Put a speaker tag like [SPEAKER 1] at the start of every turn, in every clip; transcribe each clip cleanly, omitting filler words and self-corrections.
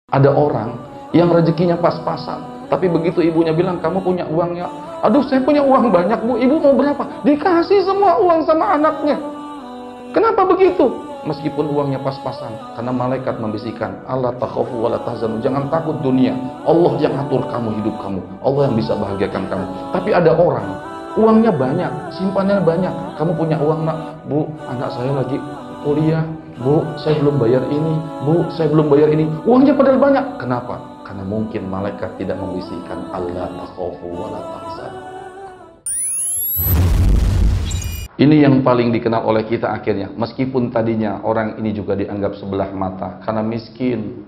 [SPEAKER 1] Ada orang yang rezekinya pas-pasan, tapi begitu ibunya bilang, kamu punya uangnya, aduh saya punya uang banyak bu, ibu mau berapa? Dikasih semua uang sama anaknya. Kenapa begitu? Meskipun uangnya pas-pasan, karena malaikat membisikkan, Allah takhafu wa la tahzanu, jangan takut dunia, Allah yang atur kamu, hidup kamu, Allah yang bisa bahagiakan kamu. Tapi ada orang, uangnya banyak, simpannya banyak, kamu punya uang nak, bu, anak saya lagi kuliah, bu, saya belum bayar ini, bu, saya belum bayar ini, uangnya padahal banyak. Kenapa? Karena mungkin malaikat tidak membisikkan, Allah takhafu wa la tahzanu. Ini yang paling dikenal oleh kita akhirnya. Meskipun tadinya orang ini juga dianggap sebelah mata karena miskin.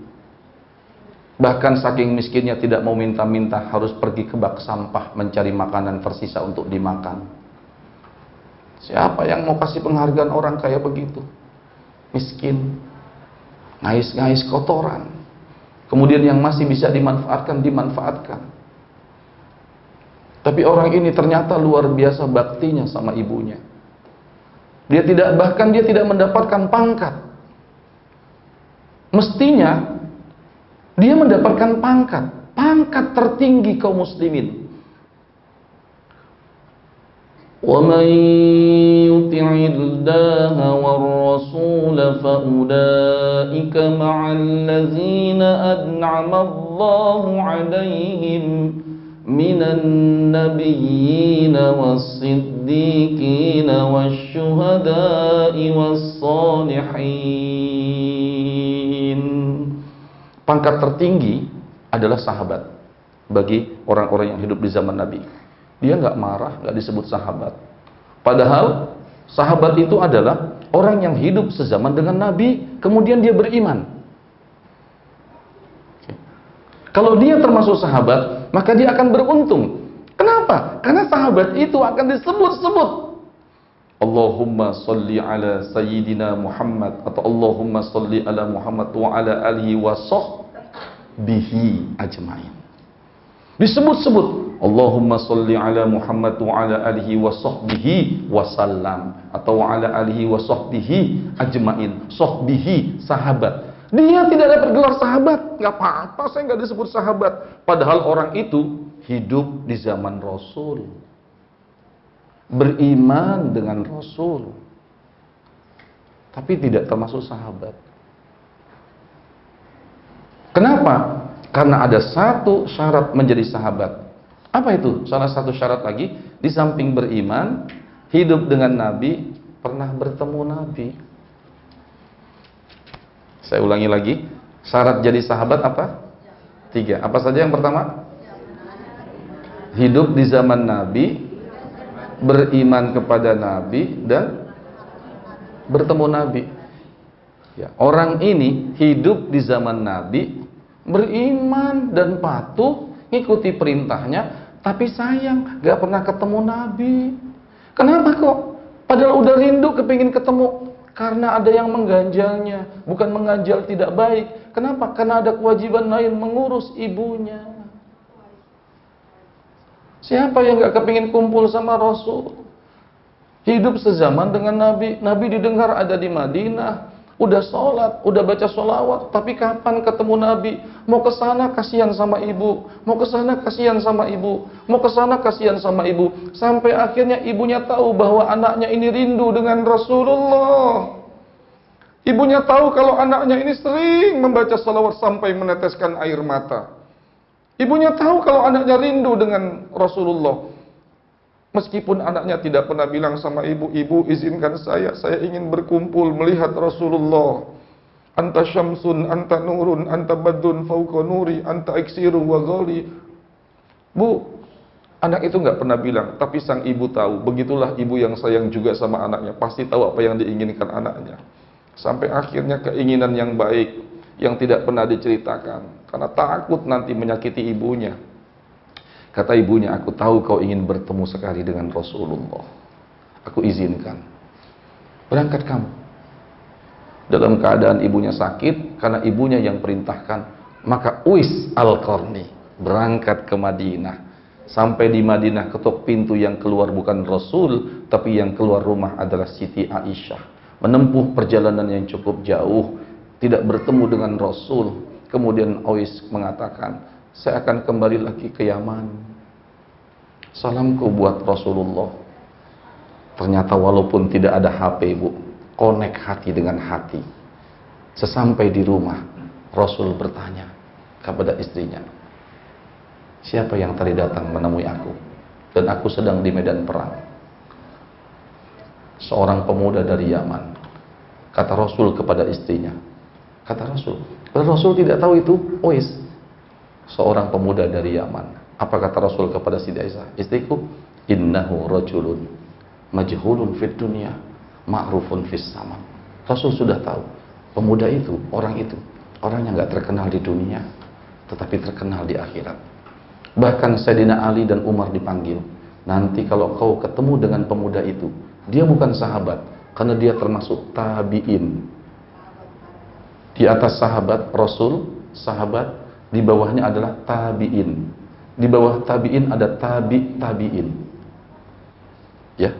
[SPEAKER 1] Bahkan saking miskinnya tidak mau minta-minta, harus pergi ke bak sampah mencari makanan tersisa untuk dimakan. Siapa yang mau kasih penghargaan orang kayak begitu? Miskin, ngais-ngais kotoran. Kemudian yang masih bisa dimanfaatkan, dimanfaatkan. Tapi orang ini ternyata luar biasa baktinya sama ibunya. Bahkan dia tidak mendapatkan pangkat. Mestinya dia mendapatkan pangkat tertinggi kaum muslimin. Wa man yuti'illaha war rasul fa ulaika ma'al ladzina an'ama Allahu 'alaihim minan nabiyyin was-siddiqin wasyuhada'i was-salihin. Pangkat tertinggi adalah sahabat bagi orang-orang yang hidup di zaman Nabi. Dia nggak marah, nggak disebut sahabat. Padahal sahabat itu adalah orang yang hidup sezaman dengan Nabi, kemudian dia beriman. Kalau dia termasuk sahabat, maka dia akan beruntung. Kenapa? Karena sahabat itu akan disebut-sebut. Allahumma salli ala Sayyidina Muhammad, atau Allahumma salli ala Muhammad wa ala alihi wa sahbihi ajma'in. Disebut-sebut Allahumma salli ala Muhammad wa ala alihi wa sahbihi wasallam, atau wa ala alihi wa sahbihi ajma'in. Sahbihi, sahabat. Dia tidak dapat gelar sahabat, nggak apa-apa, saya nggak disebut sahabat. Padahal orang itu hidup di zaman Rasul, beriman dengan Rasul, tapi tidak termasuk sahabat. Kenapa? Karena ada satu syarat menjadi sahabat. Apa itu? Salah satu syarat lagi, di samping beriman, hidup dengan Nabi, pernah bertemu Nabi. Saya ulangi lagi, syarat jadi sahabat apa? 3. Apa saja yang pertama? Hidup di zaman Nabi, beriman kepada Nabi, dan bertemu Nabi. Ya, orang ini hidup di zaman Nabi, beriman dan patuh, ngikuti perintahnya, tapi sayang gak pernah ketemu Nabi. Kenapa kok? Padahal udah rindu kepingin ketemu. Karena ada yang mengganjalnya. Bukan mengganjal tidak baik. Kenapa? Karena ada kewajiban lain, mengurus ibunya. Siapa yang gak kepingin kumpul sama Rasul? Hidup sezaman dengan Nabi. Nabi didengar ada di Madinah, udah sholat, udah baca sholawat, tapi kapan ketemu Nabi? Mau ke sana kasihan sama ibu, mau ke sana kasihan sama ibu, mau ke sana kasihan sama ibu, sampai akhirnya ibunya tahu bahwa anaknya ini rindu dengan Rasulullah. Ibunya tahu kalau anaknya ini sering membaca sholawat sampai meneteskan air mata. Ibunya tahu kalau anaknya rindu dengan Rasulullah. Meskipun anaknya tidak pernah bilang sama ibu, ibu izinkan saya ingin berkumpul melihat Rasulullah. Anta syamsun, anta nurun, anta badun fauqa nuri, anta iksiru wa ghali. Bu, anak itu nggak pernah bilang, tapi sang ibu tahu. Begitulah ibu yang sayang juga sama anaknya, pasti tahu apa yang diinginkan anaknya. Sampai akhirnya keinginan yang baik, yang tidak pernah diceritakan, karena takut nanti menyakiti ibunya. Kata ibunya, aku tahu kau ingin bertemu sekali dengan Rasulullah. Aku izinkan. Berangkat kamu. Dalam keadaan ibunya sakit, karena ibunya yang perintahkan, maka Uwais Al-Qarni berangkat ke Madinah. Sampai di Madinah, ketuk pintu yang keluar bukan Rasul, tapi yang keluar rumah adalah Siti Aisyah. Menempuh perjalanan yang cukup jauh, tidak bertemu dengan Rasul. Kemudian Uwais mengatakan, saya akan kembali lagi ke Yaman. Salamku buat Rasulullah. Ternyata walaupun tidak ada HP, Bu, connect hati dengan hati. Sesampai di rumah, Rasul bertanya kepada istrinya, siapa yang tadi datang menemui aku? Dan aku sedang di medan perang. Seorang pemuda dari Yaman. Kata Rasul kepada istrinya. Kata Rasul. Rasul tidak tahu itu Uwais. Seorang pemuda dari Yaman. Apa kata Rasul kepada Siti Aisyah? Istriku, innahu rajulun majhulun fid dunya, ma'rufun fis sama. Rasul sudah tahu. Pemuda itu, orang yang nggak terkenal di dunia, tetapi terkenal di akhirat. Bahkan Sayyidina Ali dan Umar dipanggil. Nanti kalau kau ketemu dengan pemuda itu, dia bukan sahabat, karena dia termasuk tabi'in. Di atas sahabat Rasul, sahabat, di bawahnya adalah tabi'in. Di bawah tabi'in ada tabi'in. Ya.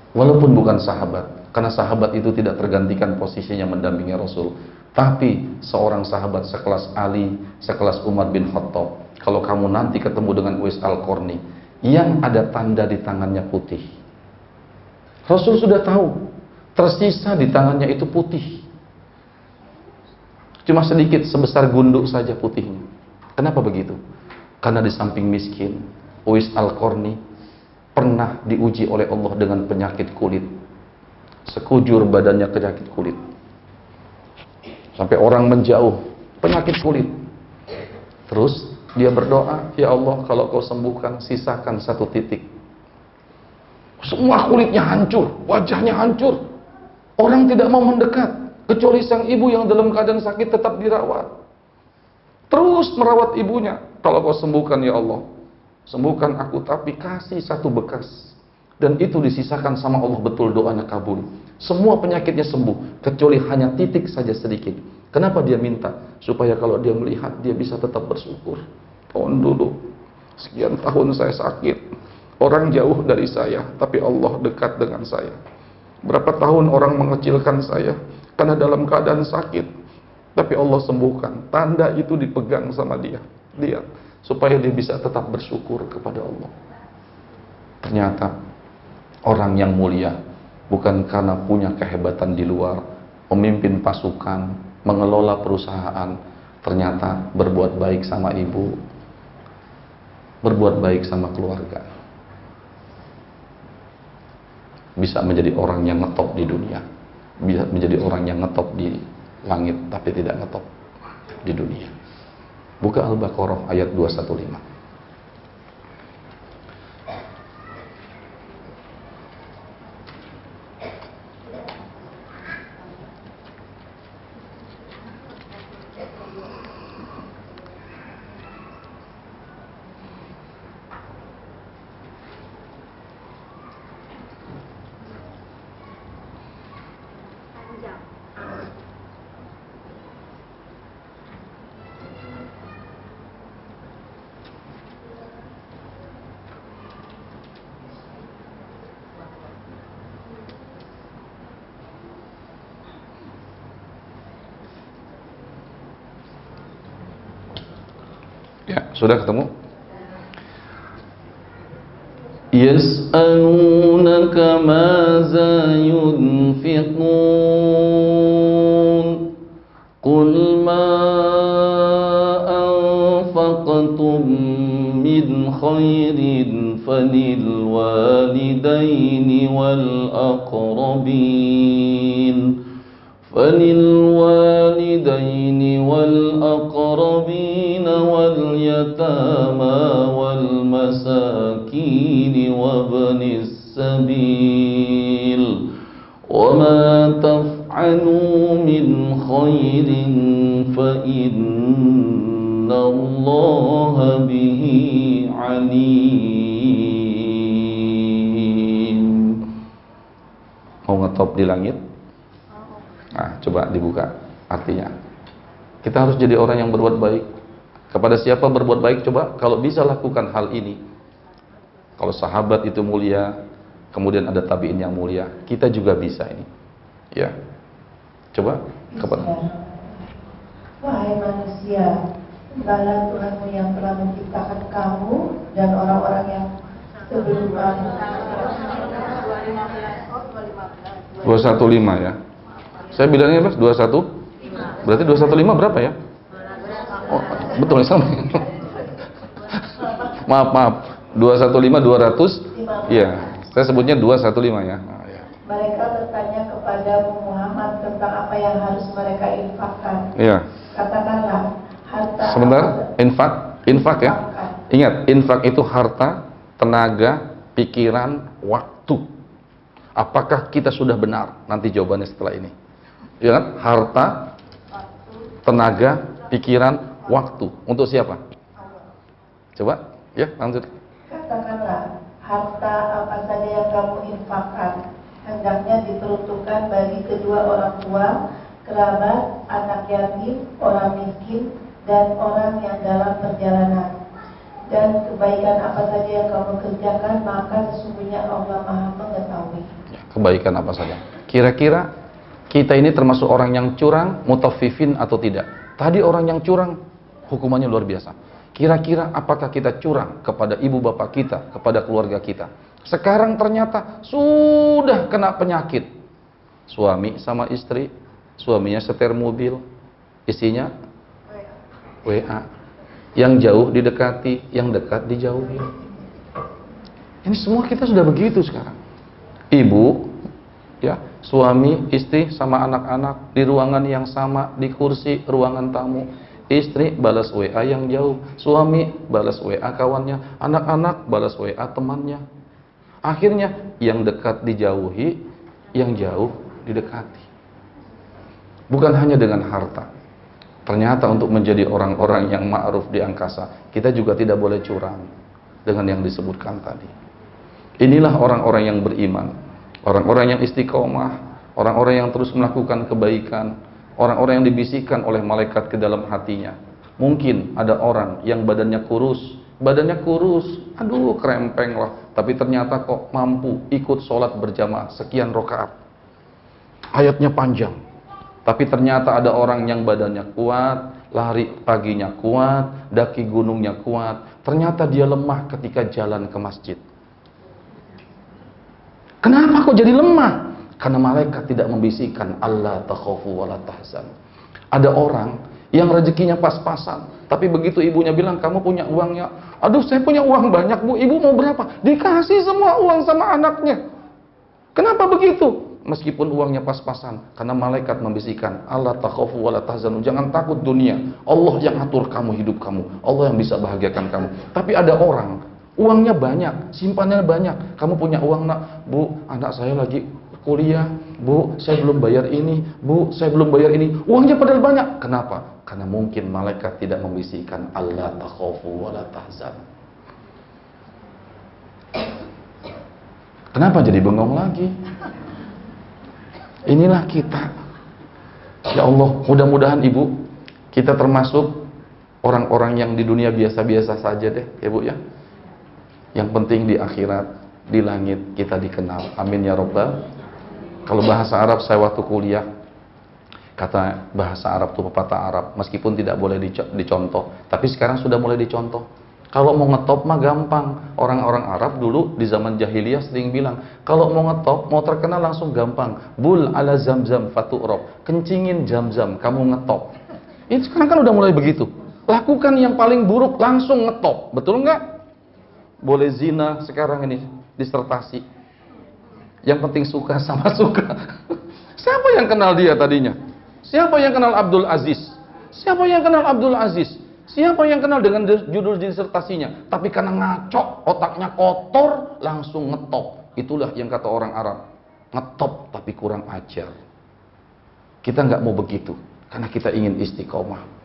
[SPEAKER 1] Walaupun bukan sahabat, karena sahabat itu tidak tergantikan posisinya mendampingi Rasul. Tapi seorang sahabat sekelas Ali, sekelas Umar bin Khattab, kalau kamu nanti ketemu dengan Uwais Al-Qarni, yang ada tanda di tangannya putih. Rasul sudah tahu, tersisa di tangannya itu putih. Cuma sedikit, sebesar gunduk saja putihnya. Kenapa begitu? Karena di samping miskin, Uwais Al-Qarni pernah diuji oleh Allah dengan penyakit kulit. Sekujur badannya penyakit kulit. Sampai orang menjauh, penyakit kulit. Terus dia berdoa, ya Allah, kalau kau sembuhkan, sisakan satu titik. Semua kulitnya hancur, wajahnya hancur. Orang tidak mau mendekat, kecuali sang ibu yang dalam keadaan sakit tetap dirawat. Terus merawat ibunya. Kalau kau sembuhkan ya Allah, sembuhkan aku, tapi kasih satu bekas. Dan itu disisakan sama Allah, betul doanya kabul. Semua penyakitnya sembuh, kecuali hanya titik saja sedikit. Kenapa dia minta? Supaya kalau dia melihat, dia bisa tetap bersyukur. Tahun dulu, sekian tahun saya sakit. Orang jauh dari saya, tapi Allah dekat dengan saya. Berapa tahun orang mengecilkan saya, karena dalam keadaan sakit. Tapi Allah sembuhkan. Tanda itu dipegang sama dia. Supaya dia bisa tetap bersyukur kepada Allah. Ternyata orang yang mulia bukan karena punya kehebatan di luar, memimpin pasukan, mengelola perusahaan, ternyata berbuat baik sama ibu, berbuat baik sama keluarga, bisa menjadi orang yang ngetop di dunia, bisa menjadi orang yang ngetop di langit, tapi tidak ngetop di dunia. Buka Al-Baqarah ayat 215. Ya, sudah ketemu? Yas'alunaka maza yunfiqun Qul ma anfaqtum min khairin falil walidaini wal aqrabin فللوالدين والأقربين واليتامى والمساكين وابن السبيل وما تفعلوا من خير فإن الله به عليم. Mau ngetop di langit? Nah, coba dibuka artinya. Kita harus jadi orang yang berbuat baik. Kepada siapa berbuat baik? Coba kalau bisa lakukan hal ini. Kalau sahabat itu mulia, kemudian ada tabi'in yang mulia, kita juga bisa ini. Ya. Coba kepada
[SPEAKER 2] Wahai manusia, sembahlah Tuhanmu yang telah menciptakan kamu dan orang-orang yang sebelum kamu.
[SPEAKER 1] 215 ya. Saya bilangnya Mas 21. Berarti 215 berapa ya? Oh, betul sama. Maaf. 215 200. Iya, saya sebutnya 215 ya. Nah, ya.
[SPEAKER 2] Mereka bertanya kepada Muhammad tentang apa yang harus mereka infakkan.
[SPEAKER 1] Iya.
[SPEAKER 2] Katakanlah, harta.
[SPEAKER 1] Sebentar, infak ya. Ingat, infak itu harta, tenaga, pikiran, waktu. Apakah kita sudah benar? Nanti jawabannya setelah ini. Ya kan? Harta, tenaga, pikiran, waktu. Untuk siapa? Coba, ya lanjut.
[SPEAKER 2] Katakanlah, harta apa saja yang kamu infakkan hendaknya diperuntukkan bagi kedua orang tua, kerabat, anak yatim, orang miskin, dan orang yang dalam perjalanan. Dan kebaikan apa saja yang kamu kerjakan, maka sesungguhnya Allah Maha mengetahui.
[SPEAKER 1] Kebaikan apa saja? Kira-kira kita ini termasuk orang yang curang, mutaffifin atau tidak? Tadi orang yang curang, hukumannya luar biasa. Kira-kira apakah kita curang kepada ibu bapak kita, kepada keluarga kita? Sekarang ternyata sudah kena penyakit. Suami sama istri, suaminya setir mobil, istrinya WA. Yang jauh didekati, yang dekat dijauhi. Ini semua kita sudah begitu sekarang. Ibu, ya, suami, istri sama anak-anak di ruangan yang sama, di kursi ruangan tamu. Istri balas WA yang jauh, suami balas WA kawannya, anak-anak balas WA temannya. Akhirnya yang dekat dijauhi, yang jauh didekati. Bukan hanya dengan harta. Ternyata untuk menjadi orang-orang yang ma'ruf di angkasa, kita juga tidak boleh curang dengan yang disebutkan tadi. Inilah orang-orang yang beriman, orang-orang yang istiqomah, orang-orang yang terus melakukan kebaikan, orang-orang yang dibisikkan oleh malaikat ke dalam hatinya. Mungkin ada orang yang badannya kurus, aduh krempeng lah, tapi ternyata kok mampu ikut sholat berjamaah sekian rakaat. Ayatnya panjang, tapi ternyata ada orang yang badannya kuat, lari paginya kuat, daki gunungnya kuat, ternyata dia lemah ketika jalan ke masjid. Kenapa kok jadi lemah? Karena malaikat tidak membisikkan Allah takhafu wa la tahzan. Ada orang yang rezekinya pas-pasan, tapi begitu ibunya bilang kamu punya uangnya, aduh saya punya uang banyak bu, ibu mau berapa? Dikasih semua uang sama anaknya. Kenapa begitu? Meskipun uangnya pas-pasan, karena malaikat membisikkan Allah takhafu wa la tahzanu, jangan takut dunia, Allah yang atur kamu hidup kamu, Allah yang bisa bahagiakan kamu. Tapi ada orang uangnya banyak, simpannya banyak, kamu punya uang nak, bu anak saya lagi kuliah, bu saya belum bayar ini, bu saya belum bayar ini, uangnya padahal banyak. Kenapa? Karena mungkin malaikat tidak membisikkan Allah takhafu wa la tahzan. Kenapa jadi bengong lagi? Inilah kita. Ya Allah, mudah-mudahan ibu, kita termasuk orang-orang yang di dunia biasa-biasa saja deh, ya bu ya. Yang penting di akhirat, di langit kita dikenal. Amin ya Rabbal. Kalau bahasa Arab, saya waktu kuliah, kata bahasa Arab itu pepatah Arab, meskipun tidak boleh dicontoh, tapi sekarang sudah mulai dicontoh. Kalau mau ngetop mah gampang. Orang-orang Arab dulu di zaman jahiliyah sering bilang, kalau mau ngetop, mau terkenal langsung gampang. Bul ala zamzam fatu'rob. Kencingin zam-zam, kamu ngetop. Ini sekarang kan udah mulai begitu. Lakukan yang paling buruk, langsung ngetop. Betul nggak? Boleh zina sekarang ini, disertasi. Yang penting suka sama suka. Siapa yang kenal dia tadinya? Siapa yang kenal Abdul Aziz? Siapa yang kenal Abdul Aziz? Siapa yang kenal dengan judul disertasinya? Tapi karena ngaco, otaknya kotor, langsung ngetop. Itulah yang kata orang Arab. Ngetop tapi kurang ajar. Kita nggak mau begitu. Karena kita ingin istiqomah.